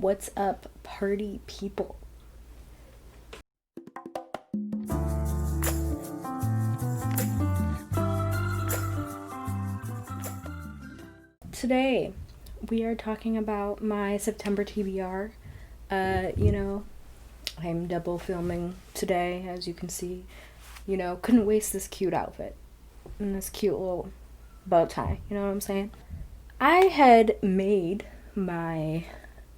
What's up, party people? Today, we are talking about my September TBR. I'm double filming today, as you can see. Couldn't waste this cute outfit and this cute little bow tie, you know what I'm saying? I had made my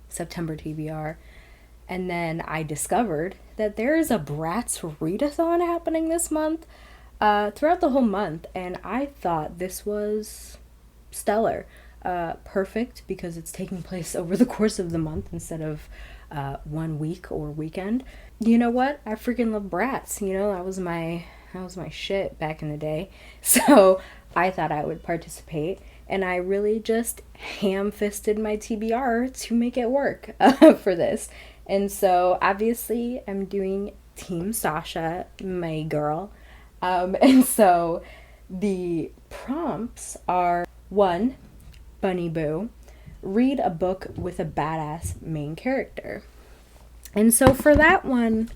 September TBR, and then I discovered that there is a Bratzreadathon happening this month, throughout the whole month, and I thought this was stellar. Perfect because it's taking place over the course of the month instead of 1 week or weekend. You know what? I freaking love Bratz. That was my shit back in the day. So I thought I would participate, and I really just ham-fisted my TBR to make it work for this. And so obviously I'm doing Team Sasha, my girl. And so the prompts are: 1, Bunny Boo, read a book with a badass main character. And so for that one,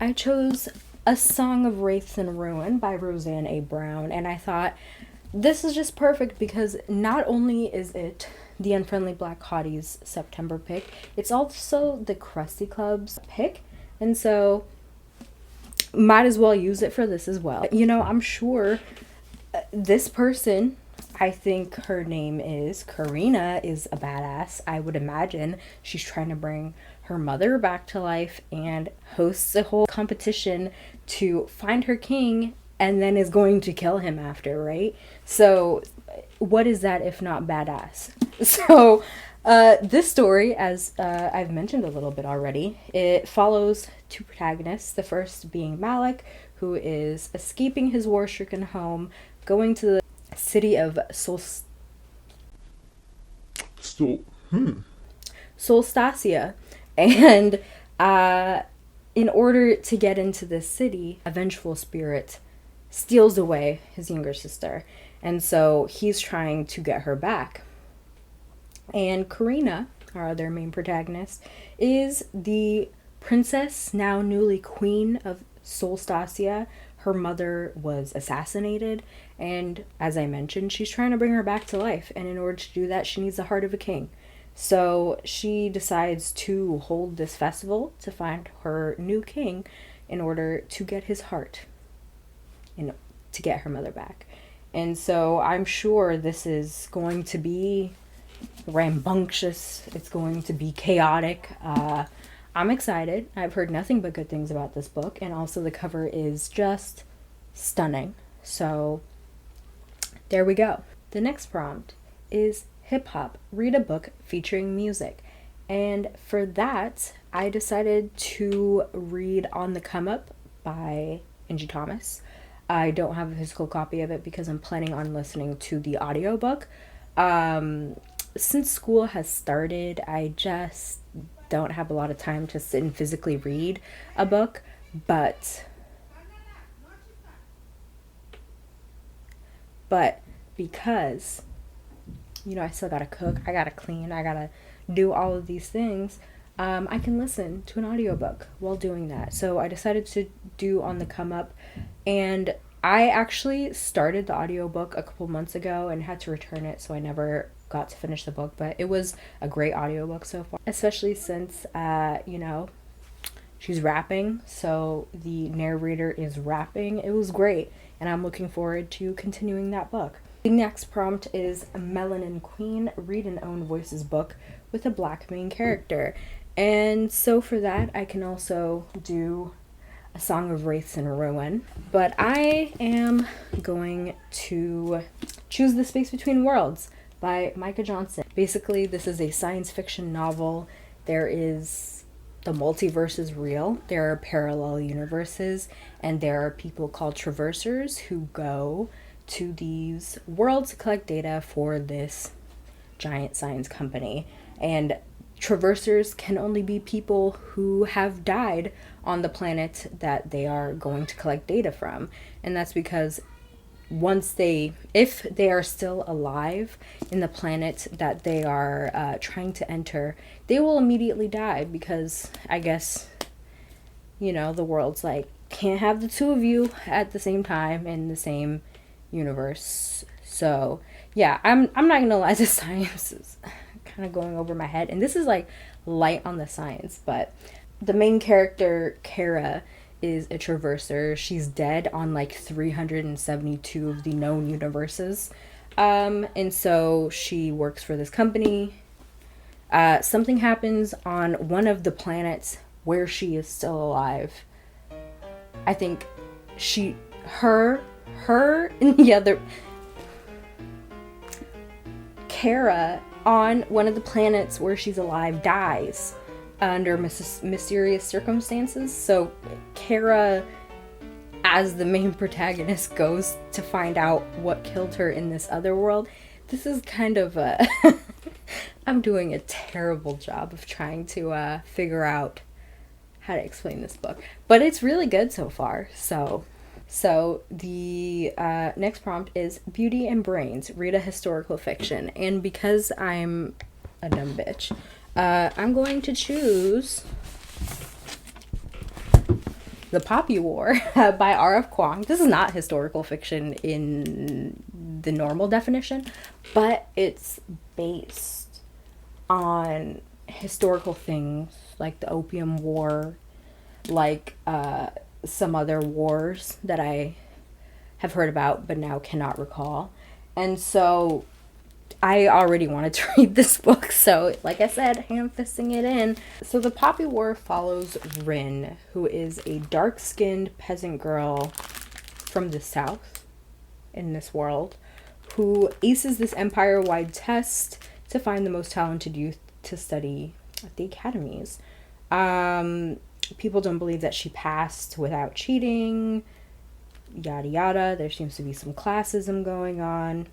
I chose A Song of Wraiths and Ruin by Roseanne A. Brown. And I thought this is just perfect because not only is it the Unfriendly Black Hotties September pick, it's also the Krusty Club's pick. And so might as well use it for this as well. I'm sure this person, I think her name is Karina, is a badass. I would imagine she's trying to bring her mother back to life and hosts a whole competition to find her king and then is going to kill him after, right? So what is that if not badass? So this story, as I've mentioned a little bit already, it follows 2 protagonists. The first being Malik, who is escaping his war-stricken home, going to the city of Solstasia, and in order to get into this city, a vengeful spirit steals away his younger sister, and so he's trying to get her back. And Karina, our other main protagonist, is the princess, now newly queen of Solstasia. Her mother was assassinated, and as I mentioned, she's trying to bring her back to life, and in order to do that, she needs the heart of a king. So she decides to hold this festival to find her new king in order to get his heart, to get her mother back. And so I'm sure this is going to be rambunctious. It's going to be chaotic. I'm excited. I've heard nothing but good things about this book, and also the cover is just stunning. So there we go. The next prompt is hip hop. Read a book featuring music. And for that, I decided to read On the Come Up by Angie Thomas. I don't have a physical copy of it because I'm planning on listening to the audiobook. Since school has started, I just don't have a lot of time to sit and physically read a book, but because I still gotta cook, I gotta clean, I gotta do all of these things, I can listen to an audiobook while doing that. So I decided to do On the Come Up, and I actually started the audiobook a couple months ago and had to return it, so I never got to finish the book, but it was a great audiobook so far, especially since she's rapping, so the narrator is rapping. It was great, and I'm looking forward to continuing that book. The next prompt is Melanin Queen, read an own voices book with a black main character. And so for that, I can also do A Song of Wraiths and Ruin, but I am going to choose The Space Between Worlds by Micah Johnson. Basically, this is a science fiction novel. The multiverse is real. There are parallel universes, and there are people called traversers who go to these worlds to collect data for this giant science company. And traversers can only be people who have died on the planet that they are going to collect data from. And that's because if they are still alive in the planet that they are trying to enter, they will immediately die because I guess, the world's like, can't have the two of you at the same time in the same universe. So yeah, I'm not gonna lie, the science is kind of going over my head, and this is like light on the science, but the main character, Kara, is a traverser. She's dead on like 372 of the known universes. And so she works for this company. Something happens on one of the planets where she is still alive. I think her, and the other, Kara, on one of the planets where she's alive, dies under mysterious circumstances. So Kara, as the main protagonist, goes to find out what killed her in this other world. This is kind of a I'm doing a terrible job of trying to figure out how to explain this book, but it's really good so far. So the next prompt is Beauty and Brains, read a historical fiction. And because I'm a dumb bitch, I'm going to choose The Poppy War by R.F. Kuang. This is not historical fiction in the normal definition, but it's based on historical things like the Opium War, like some other wars that I have heard about but now cannot recall. And so I already wanted to read this book, so like I said, ham-fisting it in. So The Poppy War follows Rin, who is a dark-skinned peasant girl from the south in this world, who aces this empire-wide test to find the most talented youth to study at the academies. People don't believe that she passed without cheating, yada yada. There seems to be some classism going on.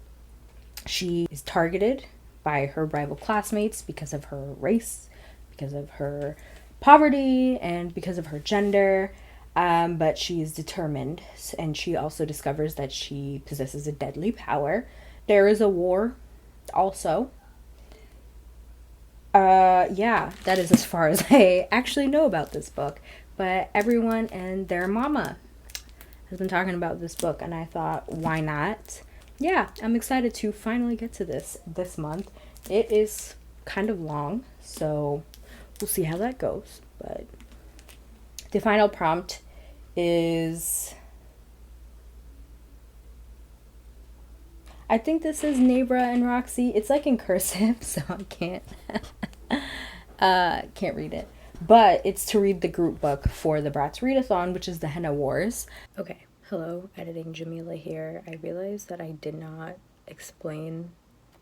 She is targeted by her rival classmates because of her race, because of her poverty, and because of her gender. But she is determined, and she also discovers that she possesses a deadly power. There is a war also. Yeah, that is as far as I actually know about this book. But everyone and their mama has been talking about this book, and I thought, why not? Yeah, I'm excited to finally get to this month. It is kind of long, so we'll see how that goes. But the final prompt is, I think this is Nebra and Roxy. It's like in cursive, so I can't read it. But it's to read the group book for the Bratzreadathon, which is the Henna Wars. Okay, hello, editing Jamila here. I realized that I did not explain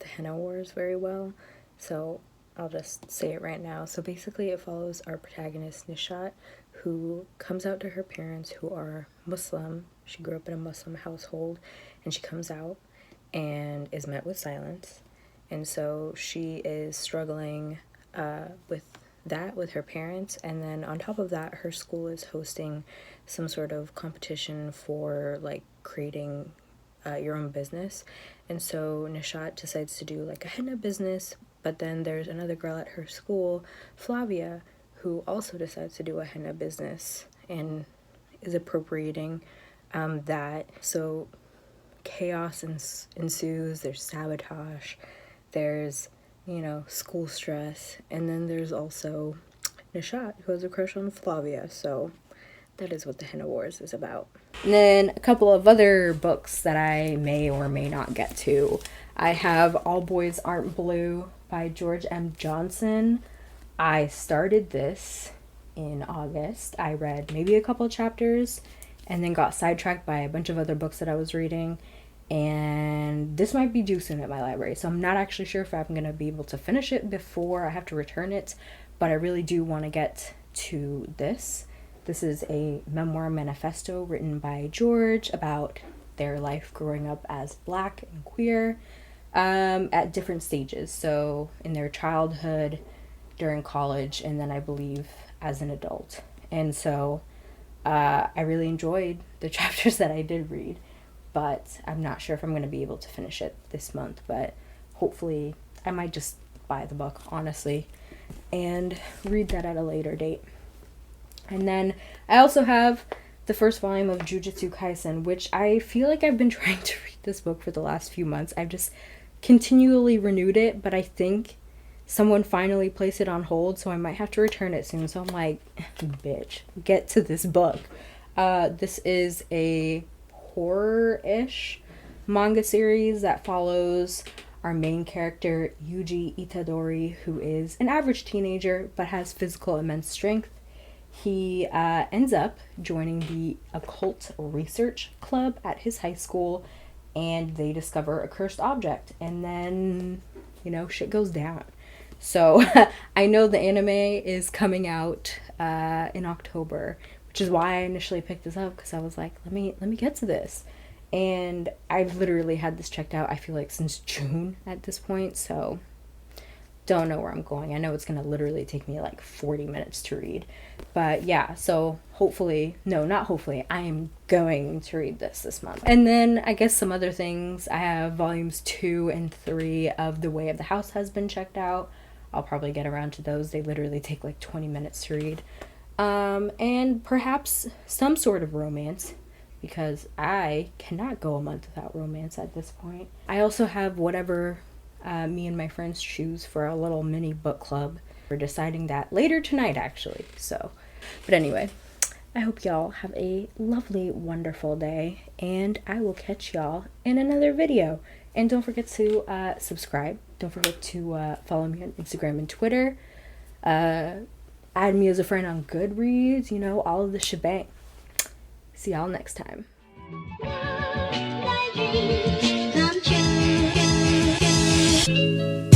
the Henna Wars very well, so I'll just say it right now. So basically it follows our protagonist, Nishat, who comes out to her parents who are Muslim. She grew up in a Muslim household, and she comes out and is met with silence. And so she is struggling with that with her parents, and then on top of that, her school is hosting some sort of competition for like creating your own business. And so Nishat decides to do like a henna business, but then there's another girl at her school, Flavia, who also decides to do a henna business and is appropriating that. So chaos ensues. There's sabotage, there's school stress, and then there's also Nishat, who has a crush on Flavia. So that is what the Henna Wars is about. And then a couple of other books that I may or may not get to. I have All Boys Aren't Blue by George M. Johnson. I started this in August. I read maybe a couple chapters and then got sidetracked by a bunch of other books that I was reading. And this might be due soon at my library, so I'm not actually sure if I'm going to be able to finish it before I have to return it, but I really do want to get to this. This is a memoir manifesto written by George about their life growing up as Black and queer at different stages. So in their childhood, during college, and then I believe as an adult. And so I really enjoyed the chapters that I did read. but I'm not sure if I'm going to be able to finish it this month, but hopefully I might just buy the book, honestly, and read that at a later date. And then I also have the first volume of Jujutsu Kaisen, which I feel like I've been trying to read this book for the last few months. I've just continually renewed it, but I think someone finally placed it on hold, so I might have to return it soon. So I'm like, bitch, get to this book. This is a horror-ish manga series that follows our main character, Yuji Itadori, who is an average teenager but has physical immense strength. He ends up joining the occult research club at his high school, and they discover a cursed object, and then, you know, shit goes down. So I know the anime is coming out in October, which is why I initially picked this up, because I was like, let me get to this. And I've literally had this checked out, I feel like, since June at this point, so don't know where I'm going. I know it's going to literally take me like 40 minutes to read. But yeah, so hopefully, no, not hopefully, I am going to read this month. And then I guess some other things. I have volumes 2 and 3 of The Way of the House has been checked out. I'll probably get around to those. They literally take like 20 minutes to read. And perhaps some sort of romance, because I cannot go a month without romance at this point. I also have whatever me and my friends choose for a little mini book club. We're deciding that later tonight, actually. So, but anyway, I hope y'all have a lovely, wonderful day, and I will catch y'all in another video. And don't forget to subscribe. Don't forget to follow me on Instagram and Twitter. Add me as a friend on Goodreads, you know, all of the shebang. See y'all next time. Come true.